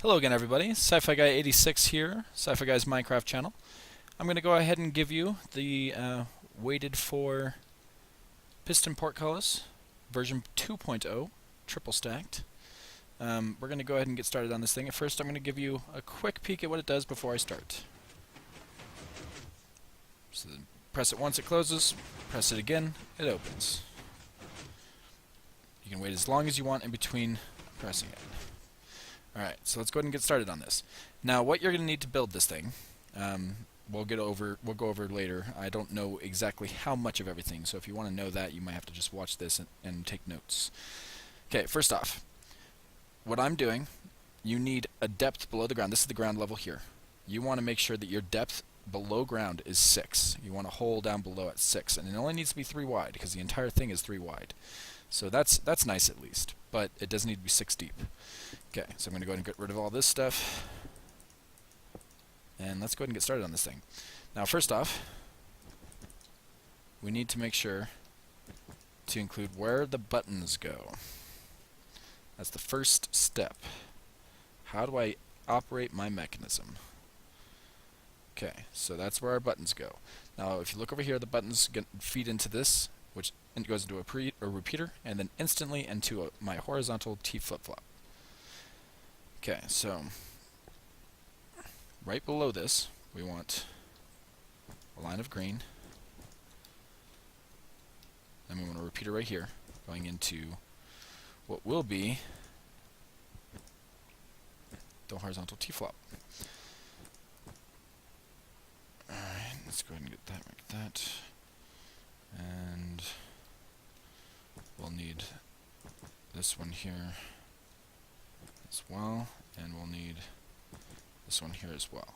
Hello again, everybody. Sci-Fi Guy 86 here, Sci-Fi Guy's Minecraft channel. I'm going to go ahead and give you the waited for Piston Portcullis version 2.0, triple stacked. We're going to go ahead and get started on this thing. At first, I'm going to give you a quick peek at what it does before I start. So press it once, it closes. Press it again, it opens. You can wait as long as you want in between pressing it. Alright, so let's go ahead and get started on this. Now, what you're going to need to build this thing, we'll go over later. I don't know exactly how much of everything, so if you want to know that, you might have to just watch this and take notes. Okay, first off, what I'm doing, you need a depth below the ground. This is the ground level here. You want to make sure that your depth below ground is 6. You want a hole down below at 6, and it only needs to be 3 wide, because the entire thing is 3 wide. So that's nice at least, but it doesn't need to be 6 deep. Okay, so I'm going to go ahead and get rid of all this stuff. And let's go ahead and get started on this thing. Now, first off, we need to make sure to include where the buttons go. That's the first step. How do I operate my mechanism? Okay, so that's where our buttons go. Now, if you look over here, the buttons feed into this, which goes into a repeater, and then instantly into my horizontal T flip-flop. Okay, so right below this, we want a line of green. Then we want a repeater right here, going into what will be the horizontal T-flop. Alright, let's go ahead and get that like that. And we'll need this one here as well, and we'll need this one here as well.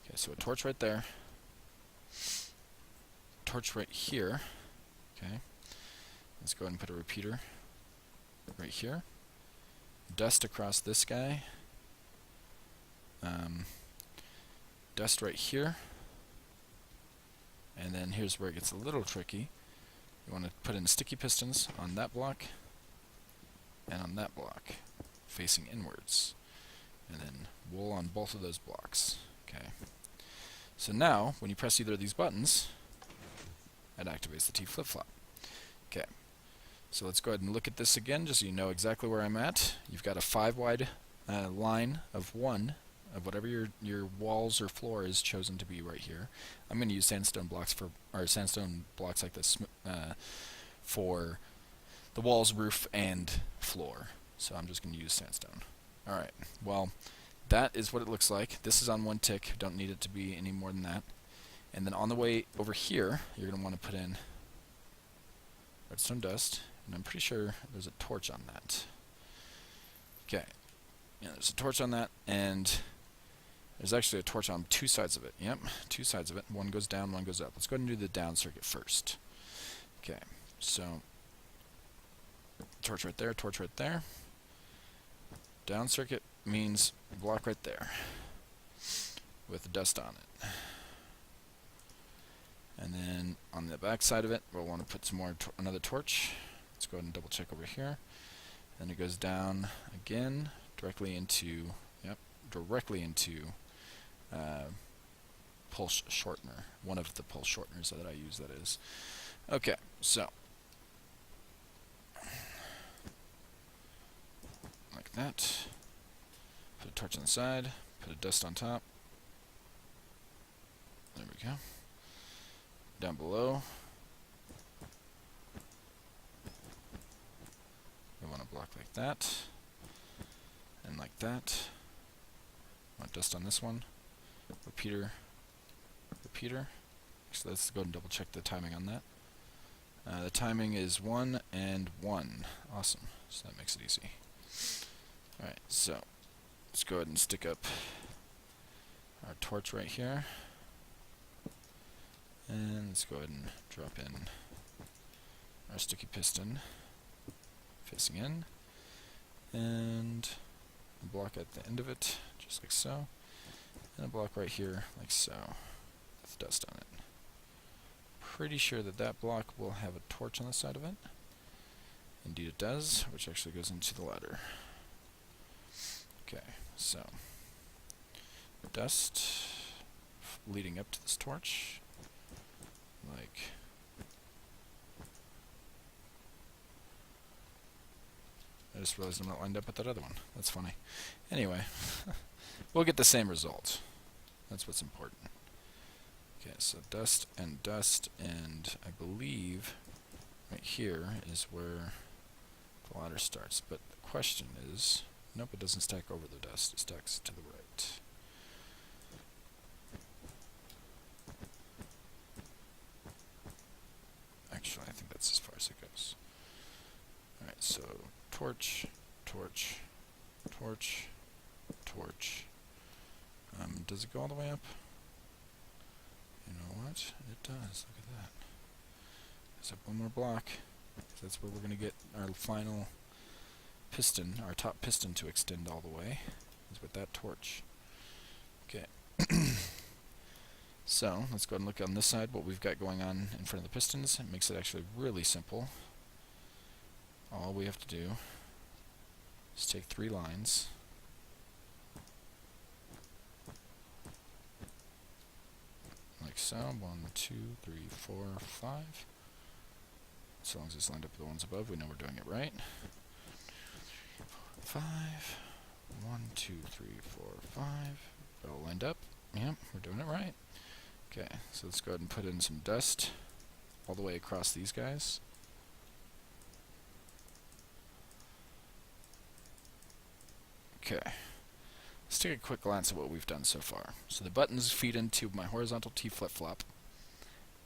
Okay, so a torch right there, torch right here. Okay, let's go ahead and put a repeater right here. Dust across this guy. Dust right here. And then here's where it gets a little tricky. You want to put in sticky pistons on that block and on that block, facing inwards. And then wool on both of those blocks. Okay. So now, when you press either of these buttons, it activates the T flip-flop. Okay. So let's go ahead and look at this again, just so you know exactly where I'm at. You've got a 5 wide line of 1 of whatever your walls or floor is chosen to be right here. I'm going to use sandstone blocks like this for the walls, roof, and floor. So I'm just going to use sandstone. Alright, well, that is what it looks like. This is on 1 tick. Don't need it to be any more than that. And then on the way over here, you're going to want to put in redstone dust, and I'm pretty sure there's a torch on that. Okay, yeah, there's a torch on that, and there's actually a torch on 2 sides of it. Yep, 2 sides of it. One goes down, one goes up. Let's go ahead and do the down circuit first. Okay, so torch right there, torch right there. Down circuit means block right there with dust on it. And then on the back side of it, we'll want to put some more another torch. Let's go ahead and double check over here. Then it goes down again, directly into pulse shortener. One of the pulse shorteners that I use, that is. Okay, so like that. Put a torch on the side, put a dust on top. There we go. Down below, we want to block like that, and like that. Want dust on this one. Repeater, repeater. So let's go and double check the timing on that. The timing is 1 and 1. Awesome. So that makes it easy. Alright, so let's go ahead and stick up our torch right here. And let's go ahead and drop in our sticky piston facing in. And a block at the end of it, just like so. And a block right here, like so, with dust on it. Pretty sure that that block will have a torch on the side of it. Indeed it does, which actually goes into the ladder. Okay, so dust leading up to this torch, like I just realized I'm not lined up with that other one. That's funny. Anyway, we'll get the same result. That's what's important. Okay, so dust, and I believe right here is where the ladder starts. But the question is, nope, it doesn't stack over the dust. It stacks to the right. Actually, I think that's as far as it goes. Alright, so torch, torch, torch, torch. Does it go all the way up? You know what? It does. Look at that. There's one more block. That's where we're going to get our final piston, our top piston to extend all the way, is with that torch. Okay. So, let's go ahead and look on this side what we've got going on in front of the pistons. It makes it actually really simple. All we have to do is take 3 lines, like so. 1, 2, 3, 4, 5. As long as it's lined up with the ones above, we know we're doing it right. 5. 1, 2, 3, 4, 5. All lined up. Yep, we're doing it right. Okay, so let's go ahead and put in some dust all the way across these guys. Okay, let's take a quick glance at what we've done so far. So the buttons feed into my horizontal T flip-flop,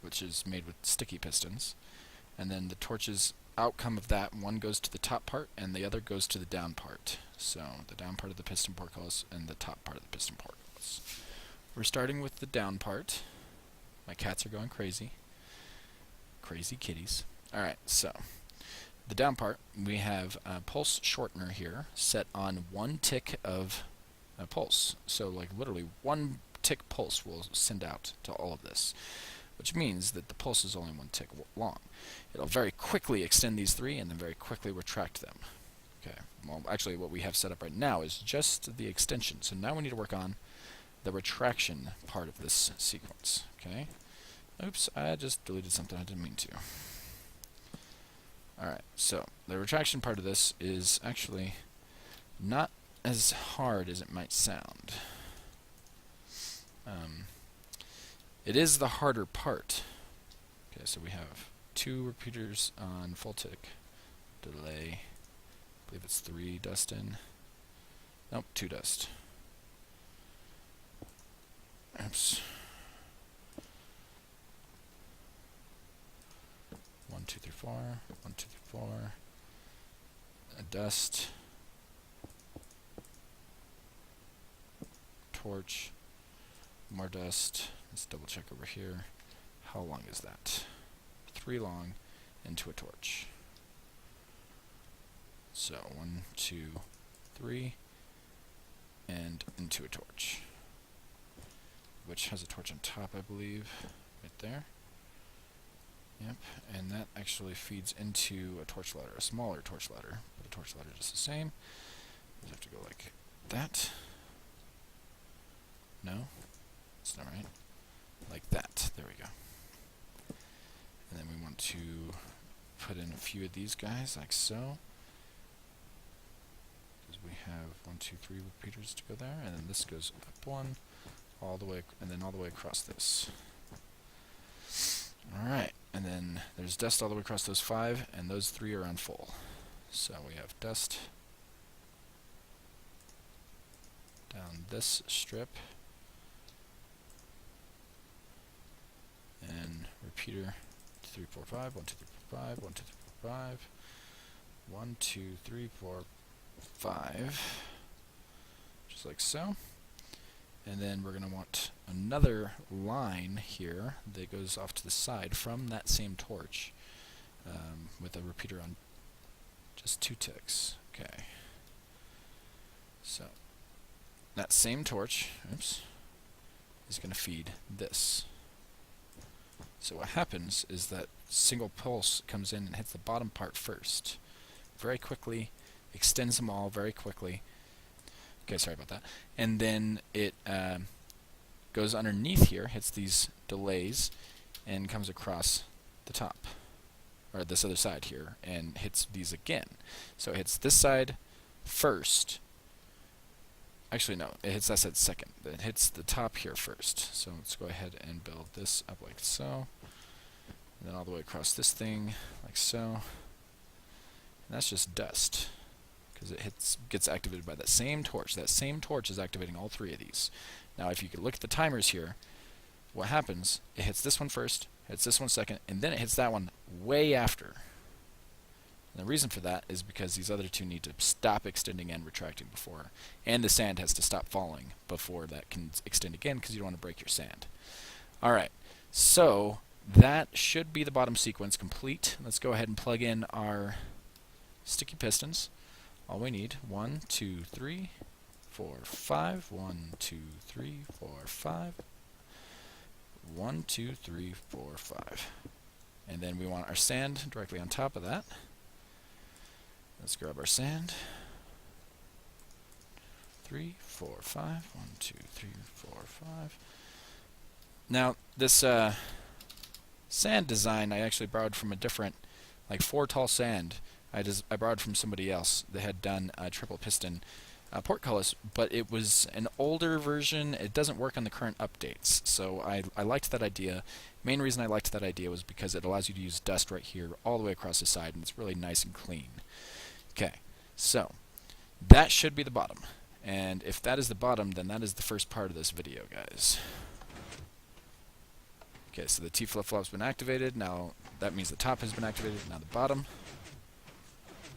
which is made with sticky pistons, and then the torch's outcome of that, one goes to the top part and the other goes to the down part. So the down part of the piston portcullis and the top part of the piston portcullis. We're starting with the down part. My cats are going crazy. Crazy kitties. Alright, so the down part, we have a pulse shortener here set on 1 tick of pulse. So like literally 1 tick pulse will send out to all of this, which means that the pulse is only 1 tick long. It'll very quickly extend these 3 and then very quickly retract them. Okay, well actually what we have set up right now is just the extension. So now we need to work on the retraction part of this sequence. Okay. Oops, I just deleted something I didn't mean to. Alright, so the retraction part of this is actually not as hard as it might sound. It is the harder part. Okay, so we have 2 repeaters on full tick delay. I believe it's 3 dust in. Nope, 2 dust. Oops. 1, 2, 3, 4. 1, 2, 3, 4. A dust. Torch. More dust. Let's double check over here. How long is that? 3 long into a torch. So 1, 2, 3, and into a torch, which has a torch on top, I believe, right there. Yep, and that actually feeds into a torch ladder, a smaller torch ladder, but a torch ladder just the same. You have to go like that. No, it's not right. Like that. There we go. And then we want to put in a few of these guys, like so. Because we have 1, 2, 3 repeaters to go there, and then this goes up 1, all the way, and then all the way across this. Alright, and then there's dust all the way across those 5, and those 3 are on full. So we have dust down this strip, and repeater 3, 4, 5, 1, 2, 3, 4, 5, 1, 2, 3, 4, 5, 1, 2, 3, 4, 5, just like so. And then we're going to want another line here that goes off to the side from that same torch with a repeater on just 2 ticks. Okay. So that same torch, oops, is going to feed this. So what happens is that single pulse comes in and hits the bottom part first. Very quickly, extends them all very quickly. Okay, sorry about that. And then it goes underneath here, hits these delays, and comes across the top, or this other side here, and hits these again. So it hits this side first. Actually, no, it hits that side second. It hits the top here first. So let's go ahead and build this up like so. And then all the way across this thing, like so. And that's just dust, because it gets activated by that same torch. That same torch is activating all three of these. Now, if you could look at the timers here, what happens, it hits this one first, hits this one second, and then it hits that one way after. And the reason for that is because these other two need to stop extending and retracting before, and the sand has to stop falling before that can extend again, because you don't want to break your sand. Alright, so that should be the bottom sequence complete. Let's go ahead and plug in our sticky pistons. All we need, 1, 2, 3, 4, 5, 1, 2, 3, 4, 5, 1, 2, 3, 4, 5. And then we want our sand directly on top of that. Let's grab our sand. 3, 4, 5, 1, 2, 3, 4, 5. Now, this sand design I actually borrowed from a different, like 4 tall sand. I borrowed from somebody else that had done a triple piston Portcullis, but it was an older version. It doesn't work on the current updates, so I liked that idea. Main reason I liked that idea was because it allows you to use dust right here all the way across the side, and it's really nice and clean. Okay, so that should be the bottom, and if that is the bottom, then that is the first part of this video, guys. Okay, so the T flip-flop's been activated. Now that means the top has been activated. Now the bottom.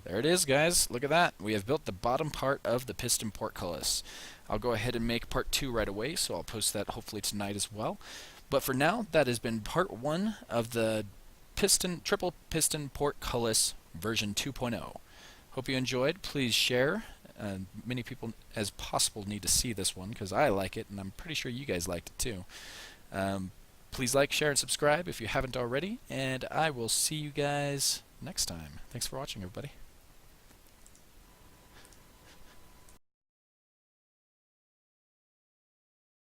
There it is, guys. Look at that. We have built the bottom part of the piston portcullis. I'll go ahead and make part 2 right away, so I'll post that hopefully tonight as well. But for now, that has been part 1 of the triple piston portcullis version 2.0. Hope you enjoyed. Please share. Many people as possible need to see this one because I like it, and I'm pretty sure you guys liked it too. Please like, share, and subscribe if you haven't already, and I will see you guys next time. Thanks for watching, everybody.